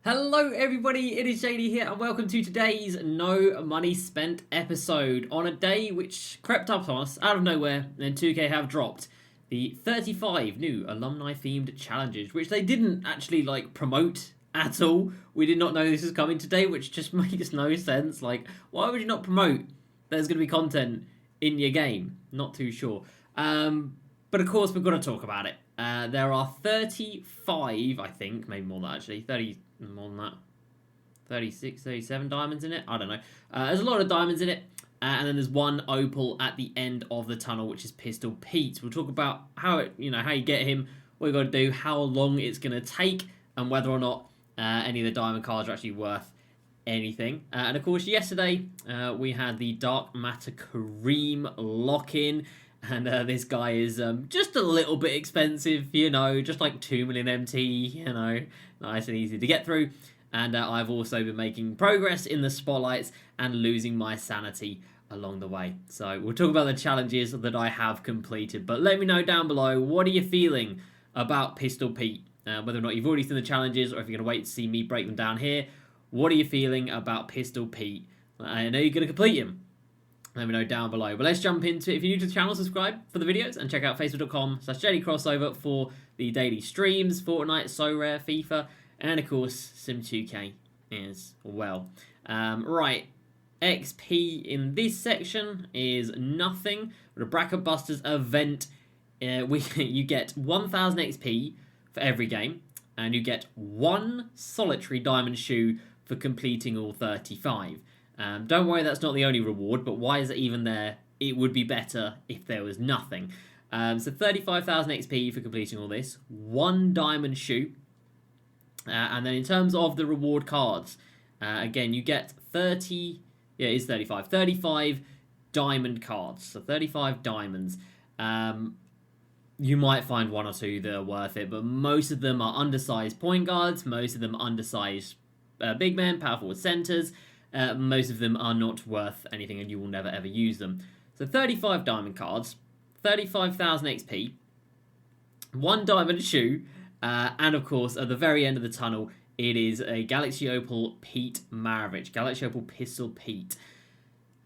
Hello everybody, it is JD here and welcome to today's No Money Spent episode on a day which crept up on us out of nowhere and 2K have dropped the 35 new alumni themed challenges, which they didn't actually promote at all. We did not know this was coming today, which just makes no sense. Why would you not promote there's going to be content in your game? Not too sure. But of course we've got to talk about it. There are 35, I think, maybe more than that actually, 30, more than that, 36, 37 diamonds in it, I don't know. There's a lot of diamonds in it, and then there's one opal at the end of the tunnel, which is Pistol Pete. We'll talk about how how you get him, what you got to do, how long it's going to take, and whether or not any of the diamond cards are actually worth anything. And of course, yesterday we had the Dark Matter Kareem lock-in. And this guy is just a little bit expensive, just like 2 million MT, nice and easy to get through. And I've also been making progress in the spotlights and losing my sanity along the way. So we'll talk about the challenges that I have completed. But let me know down below, what are you feeling about Pistol Pete? Whether or not you've already seen the challenges or if you're going to wait to see me break them down here. What are you feeling about Pistol Pete? I know you're going to complete him. Let me know down below. But let's jump into it. If you're new to the channel, subscribe for the videos and check out facebook.com/JDCrossover for the daily streams, Fortnite, SoRare, FIFA, and of course, some 2K as well. Right, XP in this section is nothing. With a Bracket Busters event, you get 1000 XP for every game, and you get one solitary diamond shoe for completing all 35. Don't worry, that's not the only reward, but why is it even there? It would be better if there was nothing. So 35,000 XP for completing all this, one diamond shoe, and then in terms of the reward cards, again, you get 35 diamond cards, so 35 diamonds. You might find one or two that are worth it, but most of them are undersized point guards, most of them are undersized big men, power forward centers. Most of them are not worth anything and you will never ever use them. So 35 diamond cards, 35,000 XP, one diamond shoe, and of course at the very end of the tunnel it is a Galaxy Opal Pete Maravich, Galaxy Opal Pistol Pete.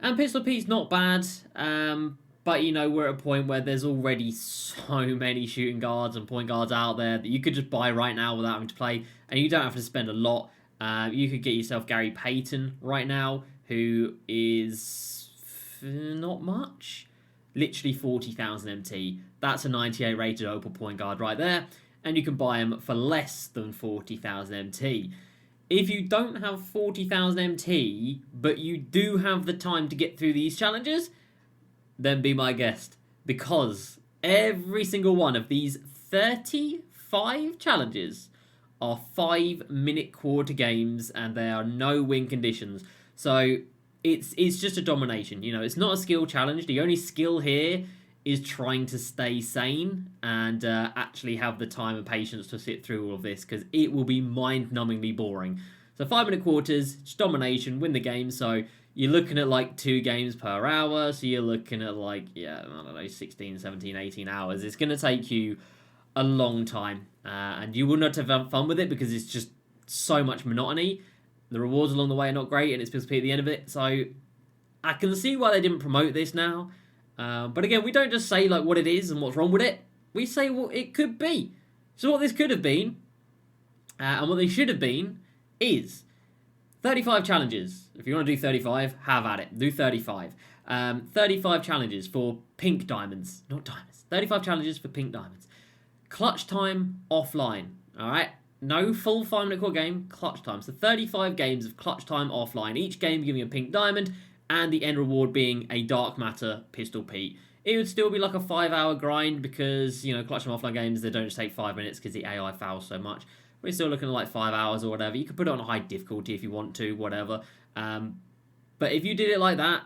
And Pistol Pete's not bad, but we're at a point where there's already so many shooting guards and point guards out there that you could just buy right now without having to play, and you don't have to spend a lot. You could get yourself Gary Payton right now, who is not much. Literally 40,000 MT. That's a 98 rated Opal point guard right there. And you can buy him for less than 40,000 MT. If you don't have 40,000 MT, but you do have the time to get through these challenges, then be my guest. Because every single one of these 35 challenges are 5-minute quarter games and there are no win conditions. So it's just a domination. It's not a skill challenge. The only skill here is trying to stay sane and actually have the time and patience to sit through all of this, because it will be mind-numbingly boring. So 5-minute quarters, just domination, win the game. So you're looking at 2 games per hour. So you're looking at 16, 17, 18 hours. It's going to take you a long time, and you will not have fun with it because it's just so much monotony. The rewards along the way are not great, and it's supposed to be at the end of it, so I can see why they didn't promote this now. But again, we don't just say what it is and what's wrong with it. We say what it could be. So what this could have been, and what they should have been, is 35 challenges. If you want to do 35, have at it. Do 35. 35 challenges for pink diamonds, not diamonds. 35 challenges for pink diamonds. Clutch time offline, alright? No full 5-minute core game, clutch time. So 35 games of clutch time offline, each game giving a pink diamond, and the end reward being a Dark Matter Pistol Pete. It would still be like a 5-hour grind because, clutch time offline games, they don't just take 5 minutes because the AI fouls so much. We're still looking at 5 hours or whatever. You could put it on high difficulty if you want to, whatever. But if you did it like that,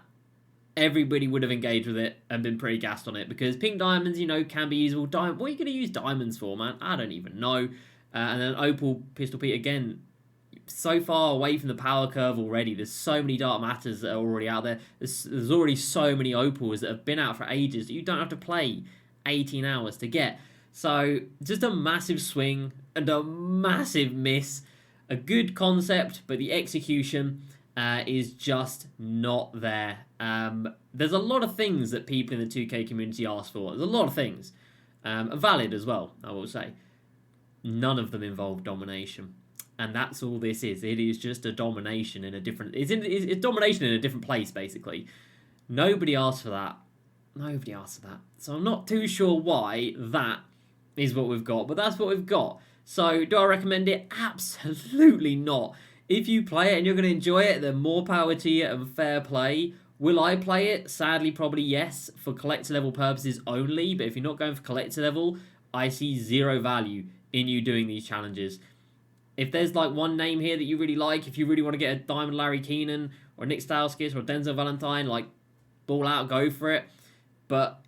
everybody would have engaged with it and been pretty gassed on it, because pink diamonds, can be usable. What are you going to use diamonds for, man? I don't even know. And then Opal Pistol Pete, again, so far away from the power curve already. There's so many Dark Matters that are already out there. There's already so many Opals that have been out for ages that you don't have to play 18 hours to get. So just a massive swing and a massive miss. a good concept, but the execution is just not there. There's a lot of things that people in the 2K community ask for. There's a lot of things. Valid as well, I will say. None of them involve domination. And that's all this is. It is just a domination in a different... It's domination in a different place, basically. Nobody asked for that. Nobody asked for that. So I'm not too sure why that is what we've got. But that's what we've got. So do I recommend it? Absolutely not. If you play it and you're going to enjoy it, then more power to you and fair play. Will I play it? Sadly, probably yes. For collector level purposes only. But if you're not going for collector level, I see zero value in you doing these challenges. If there's like one name here that you really like, if you really want to get a Diamond Larry Keenan or Nick Stauskas or Denzel Valentine, like, ball out, go for it. But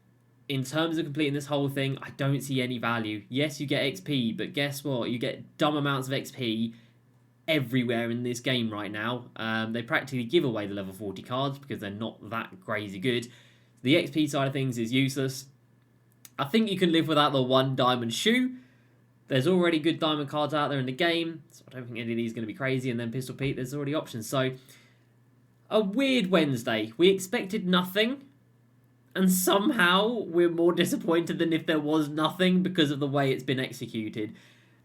in terms of completing this whole thing, I don't see any value. Yes, you get XP, but guess what? You get dumb amounts of XP everywhere in this game right now. They practically give away the level 40 cards because they're not that crazy good. The XP side of things is useless. I think you can live without the one diamond shoe. There's already good diamond cards out there in the game, so I don't think any of these are going to be crazy. And then Pistol Pete, there's already options. So, a weird Wednesday. We expected nothing, and somehow we're more disappointed than if there was nothing because of the way it's been executed.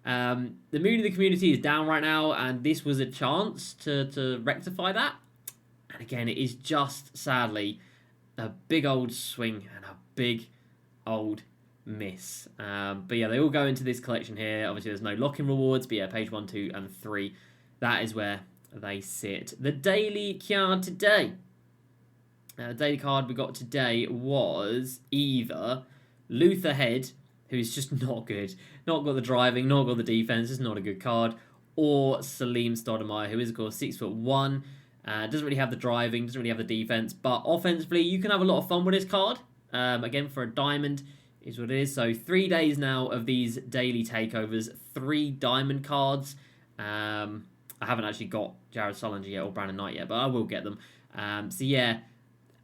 The mood of the community is down right now, and this was a chance to rectify that. And again, it is just, sadly, a big old swing and a big old miss. But yeah, they all go into this collection here. Obviously, there's no lock-in rewards, but yeah, page 1, 2, and 3. That is where they sit. The daily card today. The daily card we got today was either Luther Head, who's just not good. Not got the driving, not got the defense, just not a good card. Or Salim Stoudemire, who is, of course, 6'1". Doesn't really have the driving, doesn't really have the defense. But offensively, you can have a lot of fun with this card. Again, for a diamond, is what it is. So 3 days now of these daily takeovers, 3 diamond cards. I haven't actually got Jared Solinger yet or Brandon Knight yet, but I will get them. So yeah,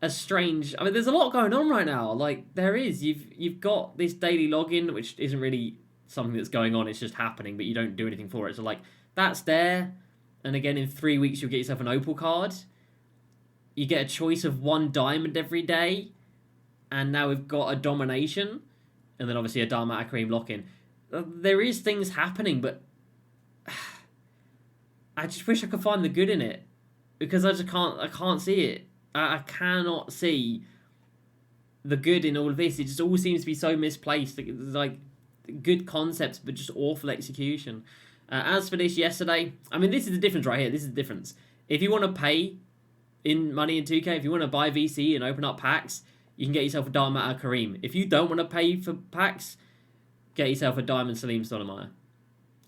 a strange... I mean, there's a lot going on right now. Like, there is. You've got this daily login, which isn't really something that's going on. It's just happening, but you don't do anything for it. So, like, that's there. And again, in 3 weeks, you'll get yourself an opal card. You get a choice of 1 diamond every day. And now we've got a domination. And then, obviously, a Dharma Kareem lock-in. There is things happening, but... I just wish I could find the good in it. Because I can't see it. I cannot see the good in all of this. It just all seems to be so misplaced. It's like good concepts, but just awful execution. As for this yesterday, I mean, this is the difference right here. This is the difference. If you want to pay in money in 2K, if you want to buy VC and open up packs, you can get yourself a Diamond Kareem. If you don't want to pay for packs, get yourself a Diamond Salim Stoudemire.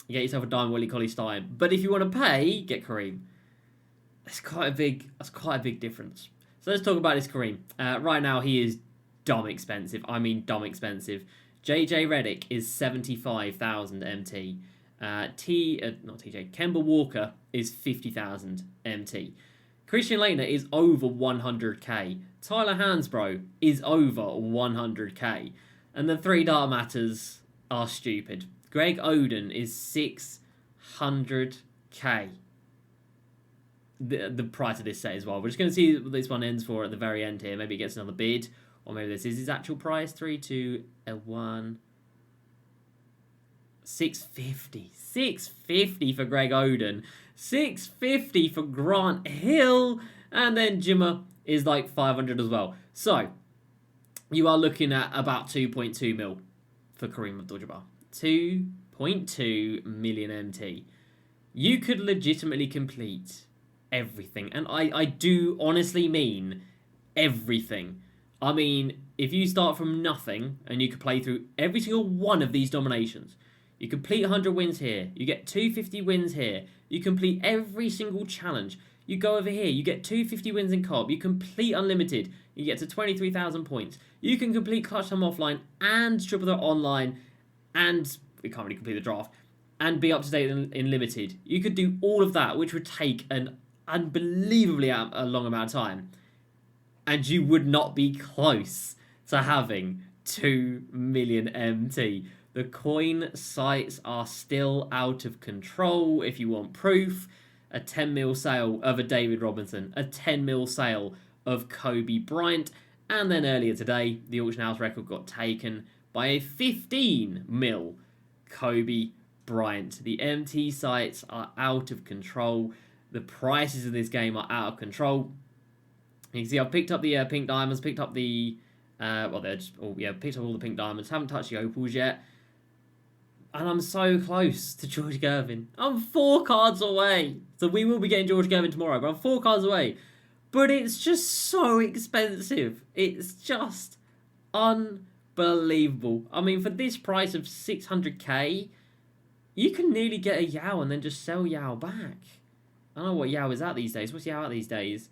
Get yourself a Diamond Willie Cauley-Stein. But if you want to pay, get Kareem. That's quite a big difference. So let's talk about this Kareem. Right now, he is dumb expensive. I mean, dumb expensive. JJ Redick is 75,000 MT. Not TJ. Kemba Walker is 50,000 MT. Christian Laettner is over 100k. Tyler Hansbrough is over 100k. And the 3 data matters are stupid. Greg Oden is 600k. The price of this set as well. We're just going to see what this one ends for at the very end here. Maybe it gets another bid. Or maybe this is his actual price. 3, 2, 1. 650. 650 for Greg Oden. 650 for Grant Hill. And then Jimmer is like 500 as well. So, you are looking at about 2.2 mil for Kareem Abdul-Jabbar. 2.2 million MT. You could legitimately complete everything. And I do honestly mean everything. I mean, if you start from nothing and you could play through every single one of these dominations, you complete 100 wins here, you get 250 wins here, you complete every single challenge, you go over here, you get 250 wins in co-op, you complete unlimited, you get to 23,000 points, you can complete clutch time offline and triple threat online, and we can't really complete the draft, and be up to date in limited. You could do all of that, which would take an unbelievably a long amount of time, and you would not be close to having 2 million MT. The coin sites are still out of control. If you want proof, a 10 mil sale of a David Robinson, a 10 mil sale of Kobe Bryant, and then earlier today, the auction house record got taken by a 15 mil Kobe Bryant. The MT sites are out of control. The prices of this game are out of control. You can see I've picked up the pink diamonds, picked up the picked up all the pink diamonds. Haven't touched the opals yet. And I'm so close to George Gervin. I'm 4 cards away. So we will be getting George Gervin tomorrow, but I'm 4 cards away. But it's just so expensive. It's just unbelievable. I mean, for this price of 600k, you can nearly get a Yao and then just sell Yao back. I don't know what Yao is at these days. What's Yao at these days?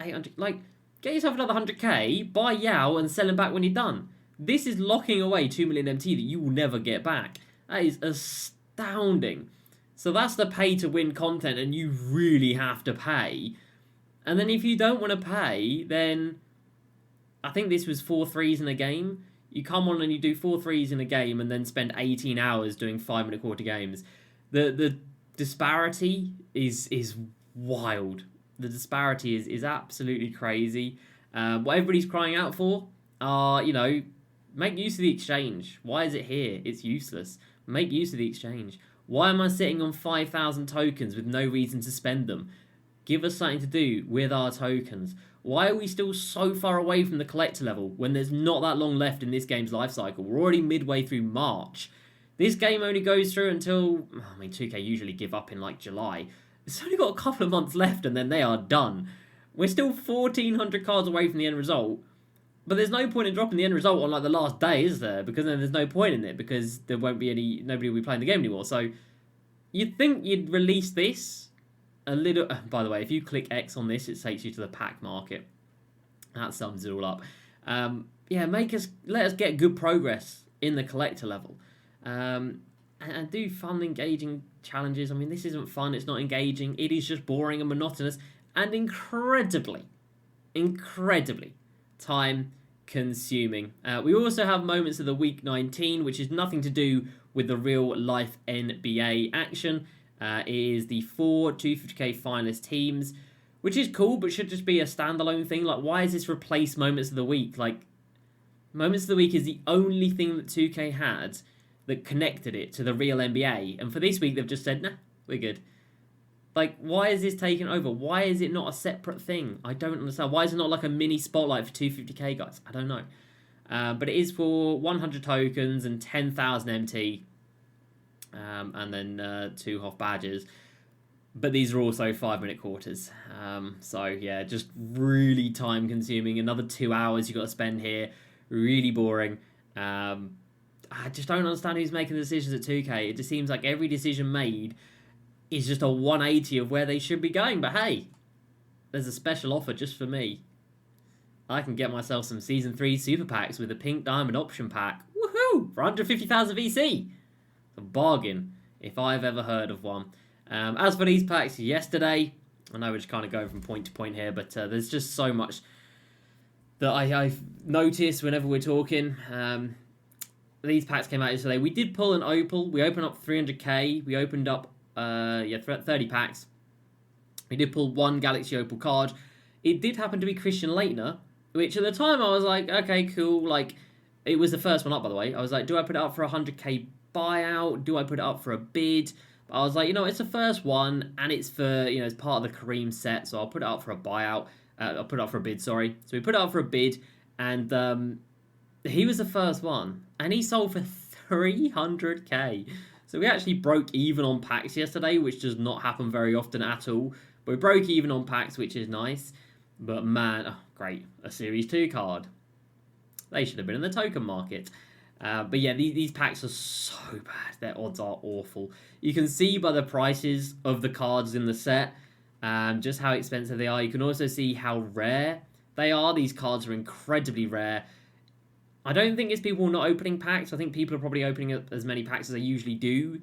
800. Like, get yourself another 100k, buy Yao, and sell him back when you're done. This is locking away 2 million MT that you will never get back. That is astounding. So that's the pay to win content, and you really have to pay. And then if you don't want to pay, then I think this was 4 threes in a game. You come on and you do 4 threes in a game and then spend 18 hours doing 5-minute quarter games. The disparity is wild. The disparity is absolutely crazy. What everybody's crying out for are, make use of the exchange. Why is it here? It's useless. Make use of the exchange. Why am I sitting on 5,000 tokens with no reason to spend them? Give us something to do with our tokens. Why are we still so far away from the collector level when there's not that long left in this game's life cycle? We're already midway through March. This game only goes through until, 2K usually give up in like July. It's only got a couple of months left and then they are done. We're still 1,400 cards away from the end result. But there's no point in dropping the end result on like the last day, is there? Because then there's no point in it because there won't be nobody will be playing the game anymore. So you'd think you'd release this a little. By the way, if you click X on this, it takes you to the pack market. That sums it all up. Let us get good progress in the collector level, and do fun, engaging challenges. I mean, this isn't fun. It's not engaging. It is just boring and monotonous and incredibly time consuming. We also have moments of the week 19, which is nothing to do with the real life NBA action. It is the 4 250k finalist teams, which is cool, but should just be a standalone thing. Like, why is this replace moments of the week? Like, moments of the week is the only thing that 2K had that connected it to the real NBA. And for this week, they've just said, nah, we're good. Like, why is this taken over? Why is it not a separate thing? I don't understand. Why is it not like a mini spotlight for 250k guys? I don't know. But it is for 100 tokens and 10,000 MT. And then 2 Hoff badges. But these are also 5-minute quarters. So, yeah, just really time consuming. Another 2 hours you've got to spend here. Really boring. I just don't understand who's making the decisions at 2K. It just seems like every decision made is just a 180 of where they should be going. But hey, there's a special offer just for me. I can get myself some Season 3 Super Packs with a Pink Diamond Option Pack. Woohoo! For 150,000 VC. A bargain, if I've ever heard of one. As for these packs yesterday, I know we're just kind of going from point to point here, but there's just so much that I've noticed whenever we're talking. These packs came out yesterday. We did pull an opal. We opened up 300k. We opened up 30 packs. We did pull 1 Galaxy Opal card. It did happen to be Christian Leitner, which at the time I was like, okay, cool. Like, it was the first one up, by the way. I was like, do I put it up for 100k buyout? Do I put it up for a bid? But I was like, it's the first one, and it's for, it's part of the Kareem set, so I'll put it up for a buyout. I'll put it up for a bid, sorry. So we put it up for a bid, and he was the first one, and he sold for 300k. So we actually broke even on packs yesterday, which does not happen very often at all. But we broke even on packs, which is nice. But man, great, a Series 2 card. They should have been in the token market. But yeah, these packs are so bad. Their odds are awful. You can see by the prices of the cards in the set just how expensive they are. You can also see how rare they are. These cards are incredibly rare. I don't think it's people not opening packs. I think people are probably opening up as many packs as they usually do.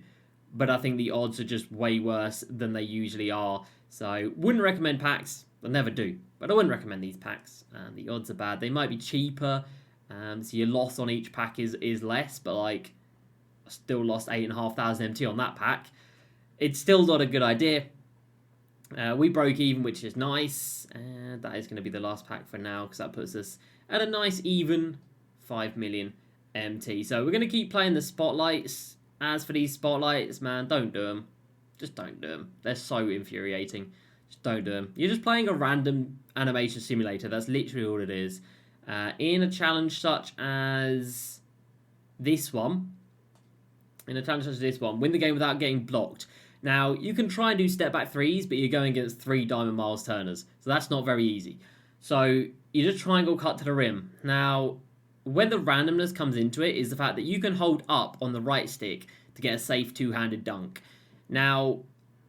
But I think the odds are just way worse than they usually are. So, wouldn't recommend packs. I never do. But I wouldn't recommend these packs. The odds are bad. They might be cheaper. So your loss on each pack is less. But, like, Still lost 8,500 MT on that pack. It's still not a good idea. We broke even, which is nice. And that is going to be the last pack for now, because that puts us at a nice even 5 million MT. So we're going to keep playing the spotlights. As for these spotlights, man, don't do them. Just don't do them. They're so infuriating. Just don't do them. You're just playing a random animation simulator. That's literally all it is. In a challenge such as this one, win the game without getting blocked. Now, you can try and do step back threes, but you're going against 3 Diamond Miles Turners, so that's not very easy. So you just triangle cut to the rim. Now, when the randomness comes into it is the fact that you can hold up on the right stick to get a safe two-handed dunk. Now,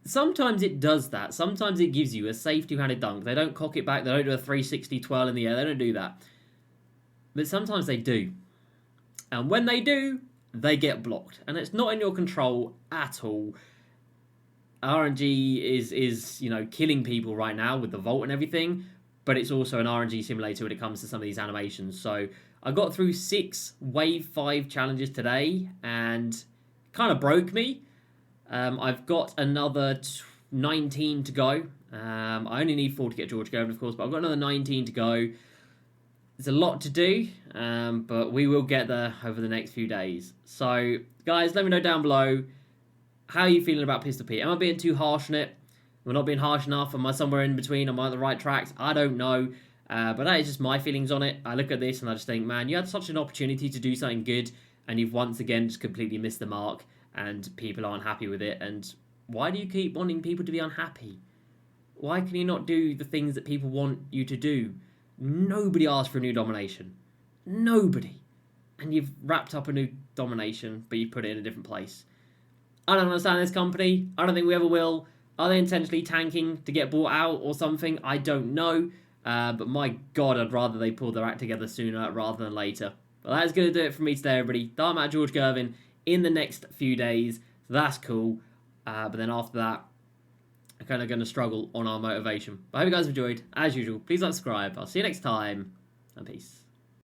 sometimes it does that. Sometimes it gives you a safe two-handed dunk. They don't cock it back. They don't do a 360 twirl in the air. They don't do that. But sometimes they do. And when they do, they get blocked. And it's not in your control at all. RNG is killing people right now with the vault and everything. But it's also an RNG simulator when it comes to some of these animations. So I got through 6 Wave 5 challenges today. And kind of broke me. I've got another 19 to go. I only need 4 to get George Gervin, of course, but I've got another 19 to go. There's a lot to do, but we will get there over the next few days. So, guys, let me know down below, how are you feeling about Pistol Pete? Am I being too harsh on it? Am I not being harsh enough? Am I somewhere in between? Am I on the right tracks? I don't know. But that is just my feelings on it. I look at this and I just think, man, you had such an opportunity to do something good, and you've once again just completely missed the mark, and people aren't happy with it. And why do you keep wanting people to be unhappy? Why can you not do the things that people want you to do? Nobody asked for a new domination. Nobody. And you've wrapped up a new domination, but you put it in a different place. I don't understand this company. I don't think we ever will. Are they intentionally tanking to get bought out or something? I don't know. But my God, I'd rather they pull their act together sooner rather than later. But that's going to do it for me today, everybody. I'm at George Gervin in the next few days. So that's cool. But then after that, I'm kind of going to struggle on our motivation. But I hope you guys enjoyed. As usual, please like, subscribe. I'll see you next time. And peace.